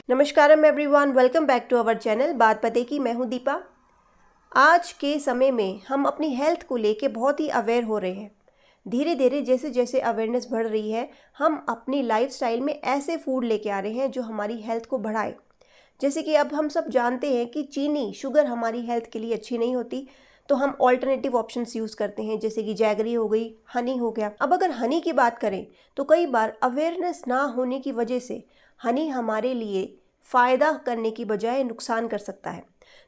नमस्कारम everyone, welcome back to our channel Baat Pate की। मैं हूं दीपा। आज के समय में हम अपनी हेल्थ को लेके बहुत ही अवेयर हो रहे हैं। धीरे धीरे जैसे जैसे अवेयरनेस बढ़ रही है, हम अपनी लाइफस्टाइल में ऐसे फूड लेके आ रहे हैं जो हमारी हेल्थ को बढ़ाए। जैसे कि अब हम सब जानते हैं कि चीनी, शुगर हमारी हेल्थ के लिए अच्छी नहीं होती, तो हम ऑल्टरनेटिव ऑप्शंस यूज़ करते हैं, जैसे कि जैगरी हो गई, हनी हो गया। अब अगर हनी की बात करें तो कई बार अवेयरनेस ना होने की वजह से हनी हमारे लिए फ़ायदा करने की बजाय नुकसान कर सकता है।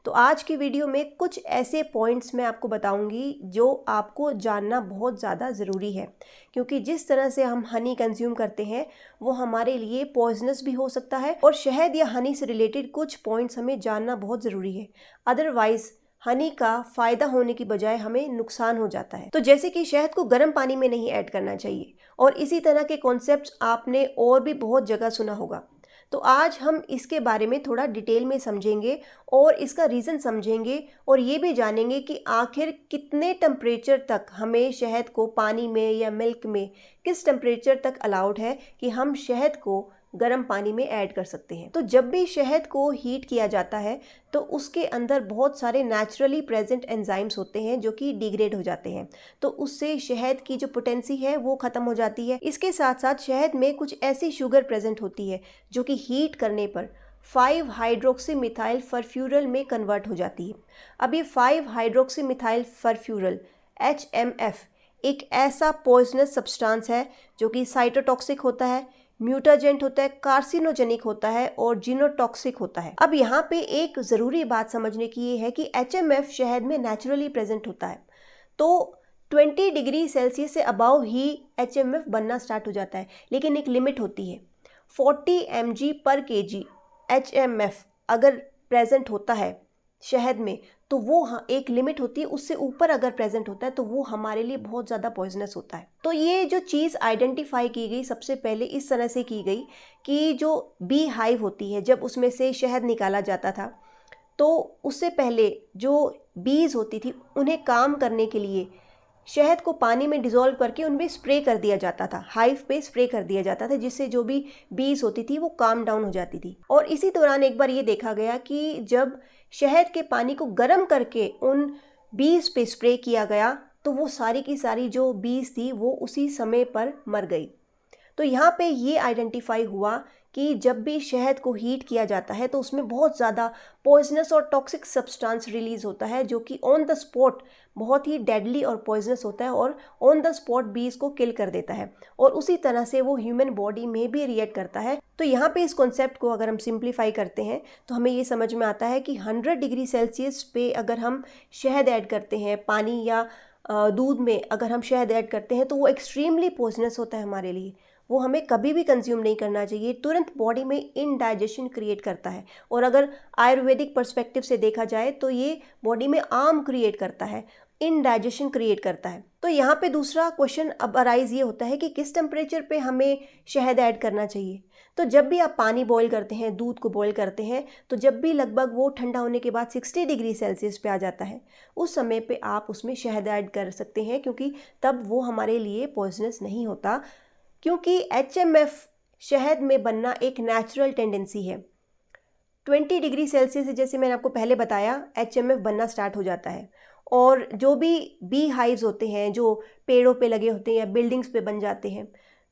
तो आज की वीडियो में कुछ ऐसे पॉइंट्स मैं आपको बताऊंगी जो आपको जानना बहुत ज़्यादा ज़रूरी है, क्योंकि जिस तरह से हम हनी कंज्यूम करते हैं वो हमारे लिए पॉइजनस भी हो सकता है, और शहद या हनी से रिलेटेड कुछ पॉइंट्स हमें जानना बहुत ज़रूरी है। अदरवाइज़ हनी का फ़ायदा होने की बजाय हमें नुकसान हो जाता है। तो जैसे कि शहद को गर्म पानी में नहीं ऐड करना चाहिए, और इसी तरह के कॉन्सेप्ट्स आपने और भी बहुत जगह सुना होगा। तो आज हम इसके बारे में थोड़ा डिटेल में समझेंगे और इसका रीज़न समझेंगे, और ये भी जानेंगे कि आखिर कितने टेम्परेचर तक हमें शहद को पानी में या मिल्क में, किस टेम्परेचर तक अलाउड है कि हम शहद को गर्म पानी में ऐड कर सकते हैं। तो जब भी शहद को हीट किया जाता है तो उसके अंदर बहुत सारे नेचुरली प्रेजेंट एंजाइम्स होते हैं जो कि डिग्रेड हो जाते हैं, तो उससे शहद की जो पोटेंसी है वो ख़त्म हो जाती है। इसके साथ साथ शहद में कुछ ऐसी शुगर प्रेजेंट होती है जो कि हीट करने पर 5 हाइड्रोक्सी मिथाइल फरफ्यूरल में कन्वर्ट हो जाती है। अब ये 5 हाइड्रोक्सी मिथाइल फरफ्यूरल HMF एक ऐसा पॉइजनस सब्सटेंस है जो कि साइटोटॉक्सिक होता है, म्यूटाजेंट होता है, कार्सिनोजेनिक होता है और जीनोटॉक्सिक होता है। अब यहाँ पे एक ज़रूरी बात समझने की ये है कि HMF शहद में नेचुरली प्रेजेंट होता है, तो 20 डिग्री सेल्सियस से अबाव ही HMF बनना स्टार्ट हो जाता है, लेकिन एक लिमिट होती है। 40 mg पर kg HMF अगर प्रेजेंट होता है शहद में तो वो एक लिमिट होती है, उससे ऊपर अगर प्रेजेंट होता है तो वो हमारे लिए बहुत ज़्यादा पॉइजनस होता है। तो ये जो चीज़ आइडेंटिफाई की गई सबसे पहले इस तरह से की गई कि जो बी हाइव होती है, जब उसमें से शहद निकाला जाता था तो उससे पहले जो बीज होती थी उन्हें काम करने के लिए शहद को पानी में डिज़ोल्व करके उनमें स्प्रे कर दिया जाता था, हाइव पे स्प्रे कर दिया जाता था, जिससे जो भी बीज होती थी वो काम डाउन हो जाती थी। और इसी दौरान एक बार ये देखा गया कि जब शहद के पानी को गर्म करके उन बीज पे स्प्रे किया गया तो वो सारी की सारी जो बीज थी वो उसी समय पर मर गई। तो यहाँ पे ये आइडेंटिफाई हुआ कि जब भी शहद को हीट किया जाता है तो उसमें बहुत ज़्यादा पॉइजनस और टॉक्सिक सब्सटेंस रिलीज़ होता है, जो कि ऑन द स्पॉट बहुत ही डेडली और पॉइजनस होता है और ऑन द स्पॉट बीज को किल कर देता है, और उसी तरह से वो ह्यूमन बॉडी में भी रिएक्ट करता है। तो यहाँ पे इस कॉन्सेप्ट को अगर हम सिंप्लीफाई करते हैं तो हमें ये समझ में आता है कि 100 डिग्री सेल्सियस पे अगर हम शहद ऐड करते हैं, पानी या दूध में अगर हम शहद ऐड करते हैं, तो वो एक्सट्रीमली पॉइजनस होता है हमारे लिए। वो हमें कभी भी कंज्यूम नहीं करना चाहिए, तुरंत बॉडी में इनडाइजेशन क्रिएट करता है, और अगर आयुर्वेदिक पर्सपेक्टिव से देखा जाए तो ये बॉडी में आर्म क्रिएट करता है, इनडाइजेशन क्रिएट करता है। तो यहाँ पे दूसरा क्वेश्चन अब अराइज ये होता है कि किस टेम्परेचर पे हमें शहद ऐड करना चाहिए। तो जब भी आप पानी बॉईल करते हैं, दूध को बॉईल करते हैं, तो जब भी लगभग वो ठंडा होने के बाद 60 डिग्री सेल्सियस पे आ जाता है, उस समय पे आप उसमें शहद ऐड कर सकते हैं, क्योंकि तब वो हमारे लिए पॉइजनस नहीं होता, क्योंकि HMF शहद में बनना एक नेचुरल टेंडेंसी है। 20 डिग्री सेल्सियस से, जैसे मैंने आपको पहले बताया, HMF बनना स्टार्ट हो जाता है, और जो भी बी हाइव्स होते हैं जो पेड़ों पे लगे होते हैं या बिल्डिंग्स पे बन जाते हैं,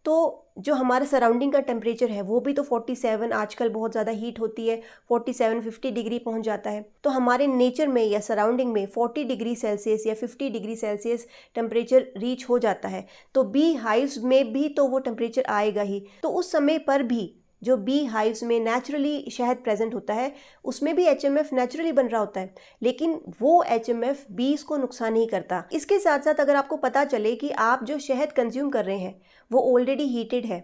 तो जो हमारा सराउंडिंग का टेम्परेचर है वो भी तो 47, आजकल बहुत ज़्यादा हीट होती है, 47-50 डिग्री पहुंच जाता है। तो हमारे नेचर में या सराउंडिंग में 40 डिग्री सेल्सियस या 50 डिग्री सेल्सियस टेम्परेचर रीच हो जाता है, तो बी हाइव्स में भी तो वो टेम्परेचर आएगा ही। तो उस समय पर भी जो बी हाइव्स में नेचुरली शहद प्रेजेंट होता है उसमें भी HMF नेचुरली बन रहा होता है, लेकिन वो HMF बीज को नुकसान नहीं करता। इसके साथ साथ अगर आपको पता चले कि आप जो शहद कंज्यूम कर रहे हैं वो ऑलरेडी हीटेड है,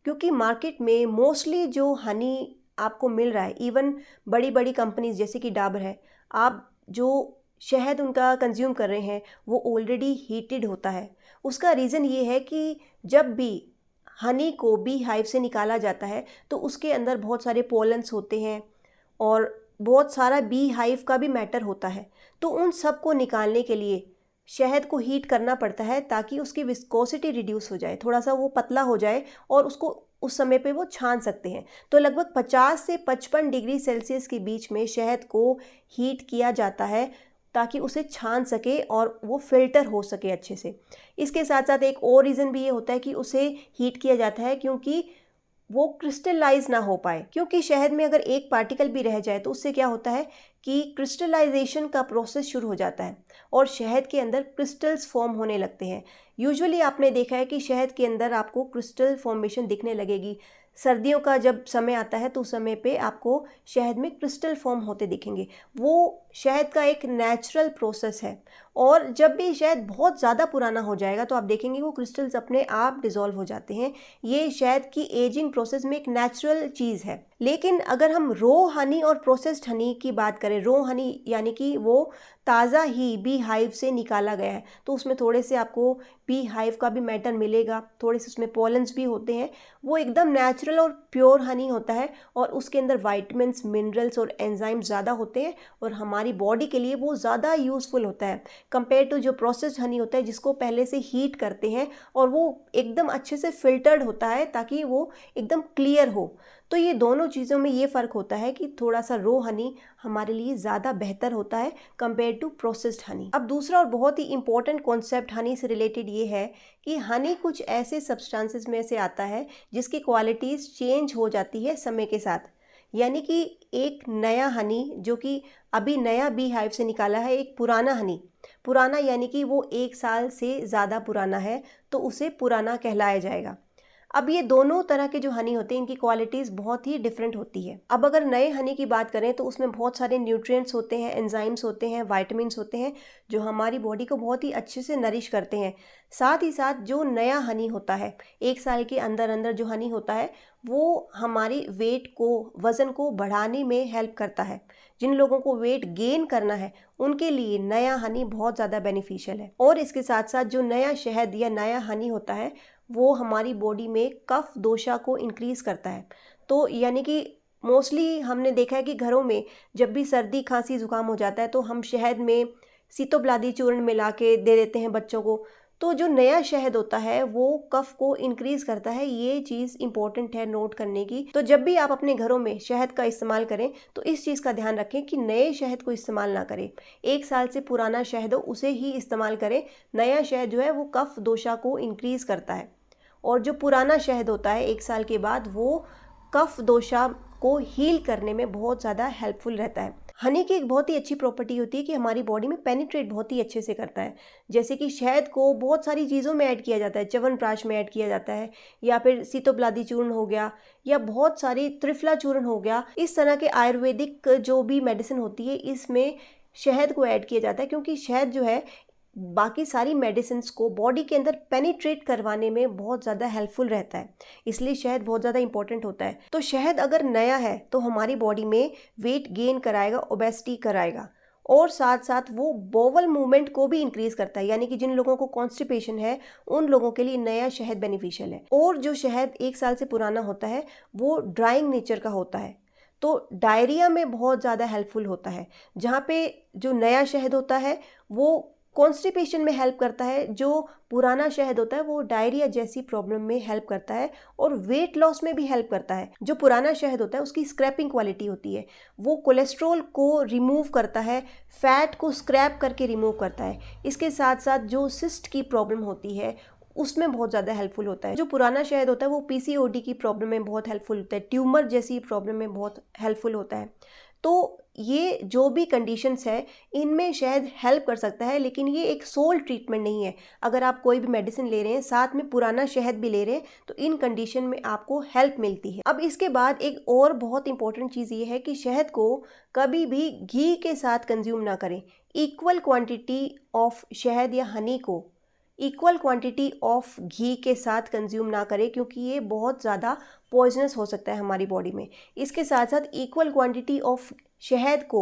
क्योंकि मार्केट में मोस्टली जो हनी आपको मिल रहा है, इवन बड़ी बड़ी कंपनीज जैसे कि डाबर है, आप जो शहद उनका कंज्यूम कर रहे हैं वो ऑलरेडी हीटेड होता है। उसका रीज़न ये है कि जब भी हनी को बी हाइव से निकाला जाता है तो उसके अंदर बहुत सारे पोलन्स होते हैं और बहुत सारा बी हाइव का भी मैटर होता है, तो उन सब को निकालने के लिए शहद को हीट करना पड़ता है ताकि उसकी विस्कोसिटी रिड्यूस हो जाए, थोड़ा सा वो पतला हो जाए और उसको उस समय पे वो छान सकते हैं। तो लगभग 50 से 55 डिग्री सेल्सियस के बीच में शहद को हीट किया जाता है ताकि उसे छान सके और वो फिल्टर हो सके अच्छे से। इसके साथ साथ एक और रीज़न भी ये होता है कि उसे हीट किया जाता है क्योंकि वो क्रिस्टलाइज ना हो पाए, क्योंकि शहद में अगर एक पार्टिकल भी रह जाए तो उससे क्या होता है कि क्रिस्टलाइजेशन का प्रोसेस शुरू हो जाता है और शहद के अंदर क्रिस्टल्स फॉर्म होने लगते हैं। यूजुअली आपने देखा है कि शहद के अंदर आपको क्रिस्टल फॉर्मेशन दिखने लगेगी। सर्दियों का जब समय आता है तो उस समय पे आपको शहद में क्रिस्टल फॉर्म होते दिखेंगे। वो शहद का एक नेचुरल प्रोसेस है और जब भी शहद बहुत ज़्यादा पुराना हो जाएगा तो आप देखेंगे वो क्रिस्टल्स अपने आप डिज़ोल्व हो जाते हैं। ये शहद की एजिंग प्रोसेस में एक नेचुरल चीज़ है। लेकिन अगर हम रो हनी और प्रोसेस्ड हनी की बात करें, रो हनी यानी कि वो ताज़ा ही बी हाइव से निकाला गया है, तो उसमें थोड़े से आपको बी हाइव का भी मैटर मिलेगा, थोड़े से उसमें पॉलन्स भी होते हैं। वो एकदम नेचुरल और प्योर हनी होता है और उसके अंदर वाइटमिन्स, मिनरल्स और एंजाइम्स ज़्यादा होते हैं और हमारी बॉडी के लिए वो ज़्यादा यूज़फुल होता है कंपेयर टू जो प्रोसेस्ड हनी होता है जिसको पहले से हीट करते हैं और वो एकदम अच्छे से फिल्टर्ड होता है ताकि वो एकदम क्लियर हो। तो ये दोनों चीज़ों में ये फ़र्क होता है कि थोड़ा सा रो हनी हमारे लिए ज़्यादा बेहतर होता है कंपेयर टू प्रोसेस्ड हनी। अब दूसरा और बहुत ही इंपॉर्टेंट कॉन्सेप्ट हनी से रिलेटेड ये है कि हनी कुछ ऐसे सब्सटेंसेस में से आता है जिसकी क्वालिटीज़ चेंज हो जाती है समय के साथ। यानी कि एक नया हनी जो कि अभी नया बी हाइव से निकाला है, एक पुराना हनी, पुराना यानी कि वो 1 साल से ज़्यादा पुराना है तो उसे पुराना कहलाया जाएगा। अब ये दोनों तरह के जो हनी होते हैं इनकी क्वालिटीज़ बहुत ही डिफरेंट होती है। अब अगर नए हनी की बात करें तो उसमें बहुत सारे न्यूट्रिएंट्स होते हैं, एंजाइम्स होते हैं, विटामिन्स होते हैं जो हमारी बॉडी को बहुत ही अच्छे से नरिश करते हैं। साथ ही साथ जो नया हनी होता है, 1 साल के अंदर अंदर जो हनी होता है वो हमारी वेट को, वज़न को बढ़ाने में हेल्प करता है। जिन लोगों को वेट गेन करना है उनके लिए नया हनी बहुत ज़्यादा बेनिफिशियल है। और इसके साथ साथ जो नया शहद या नया हनी होता है वो हमारी बॉडी में कफ दोषा को इंक्रीज़ करता है। तो यानी कि मोस्टली हमने देखा है कि घरों में जब भी सर्दी खांसी ज़ुकाम हो जाता है तो हम शहद में सीतोपलादी चूर्ण मिला के दे देते हैं बच्चों को। तो जो नया शहद होता है वो कफ को इंक्रीज़ करता है। ये चीज़ इंपॉर्टेंट है नोट करने की। तो जब भी आप अपने घरों में शहद का इस्तेमाल करें तो इस चीज़ का ध्यान रखें कि नए शहद को इस्तेमाल ना करें। 1 साल से पुराना शहद हो उसे ही इस्तेमाल करें। नया शहद जो है वो कफ दोषा को इंक्रीज़ करता है और जो पुराना शहद होता है 1 साल के बाद वो कफ दोषा को हील करने में बहुत ज़्यादा हेल्पफुल रहता है। हनी की एक बहुत ही अच्छी प्रॉपर्टी होती है कि हमारी बॉडी में पेनिट्रेट बहुत ही अच्छे से करता है। जैसे कि शहद को बहुत सारी चीज़ों में ऐड किया जाता है, च्यवनप्राश में ऐड किया जाता है या फिर सीतोपलादी चूर्ण हो गया या बहुत सारी त्रिफला चूर्ण हो गया। इस तरह के आयुर्वेदिक जो भी मेडिसिन होती है इसमें शहद को ऐड किया जाता है क्योंकि शहद जो है बाकी सारी मेडिसिन्स को बॉडी के अंदर पेनिट्रेट करवाने में बहुत ज़्यादा हेल्पफुल रहता है। इसलिए शहद बहुत ज़्यादा इंपॉर्टेंट होता है। तो शहद अगर नया है तो हमारी बॉडी में वेट गेन कराएगा, ओबेसिटी कराएगा और साथ साथ वो बोवल मूवमेंट को भी इंक्रीज़ करता है। यानी कि जिन लोगों को कॉन्स्टिपेशन है उन लोगों के लिए नया शहद बेनिफिशियल है। और जो शहद 1 साल से पुराना होता है वो ड्राइंग नेचर का होता है तो डायरिया में बहुत ज़्यादा हेल्पफुल होता है। जहाँ पे जो नया शहद होता है वो कॉन्स्टिपेशन में हेल्प करता है, जो पुराना शहद होता है वो डायरिया जैसी प्रॉब्लम में हेल्प करता है और वेट लॉस में भी हेल्प करता है। जो पुराना शहद होता है उसकी स्क्रैपिंग क्वालिटी होती है, वो कोलेस्ट्रॉल को रिमूव करता है, फैट को स्क्रैप करके रिमूव करता है। इसके साथ साथ जो सिस्ट की प्रॉब्लम होती है उसमें बहुत ज़्यादा हेल्पफुल होता है। जो पुराना शहद होता है वो पीसीओडी की प्रॉब्लम में बहुत हेल्पफुल होता है, ट्यूमर जैसी प्रॉब्लम में बहुत हेल्पफुल होता है। तो ये जो भी कंडीशंस है इनमें शहद हेल्प कर सकता है, लेकिन ये एक सोल ट्रीटमेंट नहीं है। अगर आप कोई भी मेडिसिन ले रहे हैं साथ में पुराना शहद भी ले रहे हैं तो इन कंडीशन में आपको हेल्प मिलती है। अब इसके बाद एक और बहुत इंपॉर्टेंट चीज़ ये है कि शहद को कभी भी घी के साथ कंज्यूम ना करें। इक्वल क्वांटिटी ऑफ शहद या हनी को इक्वल क्वांटिटी ऑफ घी के साथ कंज्यूम ना करें क्योंकि ये बहुत ज़्यादा पॉइजनस हो सकता है हमारी बॉडी में। इसके साथ साथ इक्वल क्वांटिटी ऑफ शहद को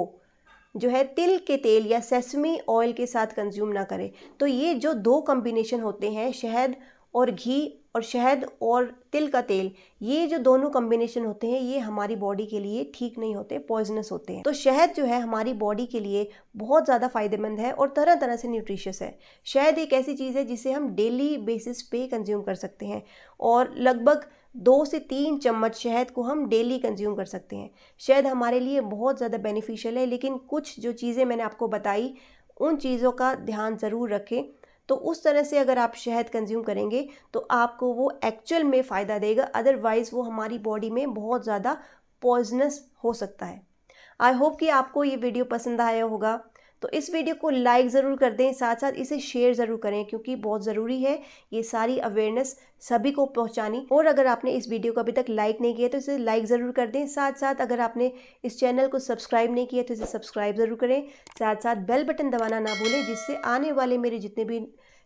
जो है तिल के तेल या सेसमी ऑयल के साथ कंज्यूम ना करें। तो ये जो 2 कॉम्बिनेशन होते हैं, शहद और घी और शहद और तिल का तेल, ये जो दोनों कॉम्बिनेशन होते हैं ये हमारी बॉडी के लिए ठीक नहीं होते, पॉइजनस होते हैं। तो शहद जो है हमारी बॉडी के लिए बहुत ज़्यादा फ़ायदेमंद है और तरह तरह से न्यूट्रिशियस है। शहद एक ऐसी चीज़ है जिसे हम डेली बेसिस पे कंज्यूम कर सकते हैं और लगभग 2 से 3 चम्मच शहद को हम डेली कंज्यूम कर सकते हैं। शहद हमारे लिए बहुत ज़्यादा बेनिफिशियल है, लेकिन कुछ जो चीज़ें मैंने आपको बताई उन चीज़ों का ध्यान ज़रूर रखें। तो उस तरह से अगर आप शहद कंज्यूम करेंगे तो आपको वो एक्चुअल में फ़ायदा देगा, अदरवाइज़ वो हमारी बॉडी में बहुत ज़्यादा पॉइजनस हो सकता है। आई होप कि आपको ये वीडियो पसंद आया होगा। तो इस वीडियो को लाइक ज़रूर कर दें, साथ साथ इसे शेयर ज़रूर करें, क्योंकि बहुत ज़रूरी है ये सारी अवेयरनेस सभी को पहुंचानी। और अगर आपने इस वीडियो को अभी तक लाइक नहीं किया तो इसे लाइक ज़रूर कर दें। साथ साथ अगर आपने इस चैनल को सब्सक्राइब नहीं किया तो इसे सब्सक्राइब ज़रूर करें। साथ साथ बेल बटन दबाना ना भूलें, जिससे आने वाले मेरे जितने भी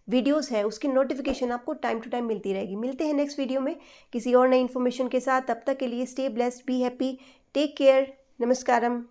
वीडियोस है उसकी नोटिफिकेशन आपको टाइम टू टाइम मिलती रहेगी। मिलते हैं नेक्स्ट वीडियो में किसी और नई इन्फॉर्मेशन के साथ। तब तक के लिए stay blessed, be happy, take care, नमस्कारम।